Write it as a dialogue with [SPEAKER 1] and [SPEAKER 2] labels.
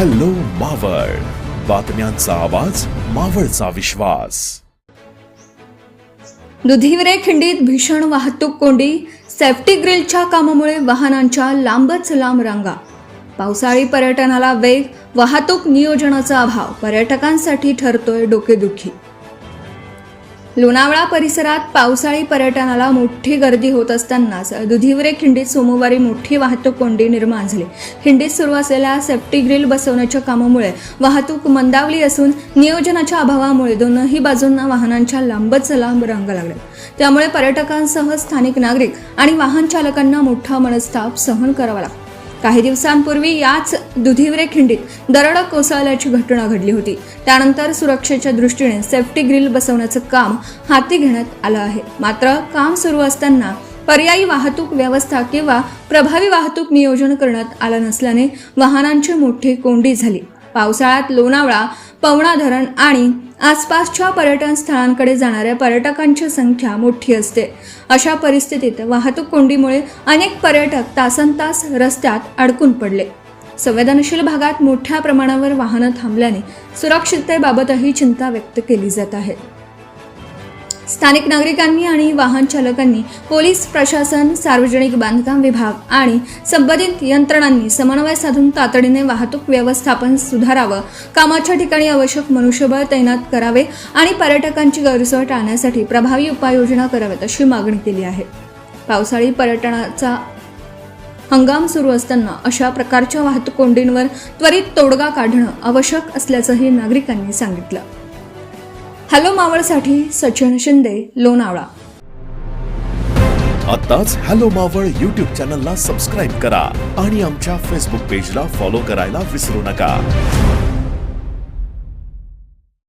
[SPEAKER 1] Hello Maval, बातम्यांचा आवाज, मावळचा विश्वास.
[SPEAKER 2] दुधिवरे खिंडीत भीषण वाहतूक कोंडी. सेफ्टी ग्रिलच्या कामामुळे वाहनांच्या लांबच लांब रांगा. पावसाळी पर्यटनाला वेग, वाहतूक नियोजनाचा अभाव पर्यटकांसाठी ठरतोय डोकेदुखी. लोणावळा परिसरात पावसाळी पर्यटनाला मोठी गर्दी होत असतानाच दुधिवरे खिंडीत सोमवारी मोठी वाहतूक कोंडी निर्माण झाली. खिंडीत सुरू असलेल्या सेफ्टी ग्रिल बसवण्याच्या कामामुळे वाहतूक मंदावली असून नियोजनाच्या अभावामुळे दोनही बाजूंना वाहनांच्या लांबच लांब रांगा लागल्या. त्यामुळे पर्यटकांसह स्थानिक नागरिक आणि वाहन चालकांना मोठा मनस्ताप सहन करावा लागला. काही दिवसांपूर्वी याच दुधिवरे खिंडीत दरड कोसळल्याची घटना घडली होती. त्यानंतर सुरक्षेच्या दृष्टीने सेफ्टी ग्रिल बसवण्याचं काम हाती घेण्यात आलं आहे. मात्र काम सुरू असताना पर्यायी वाहतूक व्यवस्था किंवा प्रभावी वाहतूक नियोजन करण्यात आलं नसल्याने वाहनांची मोठी कोंडी झाली. पावसाळ्यात लोणावळा, पवना धरण आणि आसपासच्या पर्यटन स्थळांकडे जाणाऱ्या पर्यटकांची संख्या मोठी असते. अशा परिस्थितीत वाहतूक कोंडीमुळे अनेक पर्यटक तासनतास रस्त्यात अडकून पडले. संवेदनशील भागात मोठ्या प्रमाणावर वाहनं थांबल्याने सुरक्षिततेबाबतही चिंता व्यक्त केली जात आहे. स्थानिक नागरिकांनी आणि वाहन चालकांनी पोलीस प्रशासन, सार्वजनिक बांधकाम विभाग आणि संबंधित यंत्रणांनी समन्वय साधून तातडीने वाहतूक व्यवस्थापन सुधारावं, कामाच्या ठिकाणी आवश्यक मनुष्यबळ तैनात करावे आणि पर्यटकांची गैरसोय टाळण्यासाठी प्रभावी उपाययोजना कराव्यात अशी मागणी केली आहे. पावसाळी पर्यटनाचा हंगाम सुरू असताना अशा प्रकारच्या वाहतूक कोंडींवर त्वरित तोडगा काढणं आवश्यक असल्याचंही नागरिकांनी सांगितलं. हॅलो मावळसाठी सचिन शिंदे, लोणावळा.
[SPEAKER 1] आताच हॅलो मावळ YouTube चॅनलला सबस्क्राईब करा आणि आमच्या फेसबुक पेजला फॉलो करायला विसरू नका.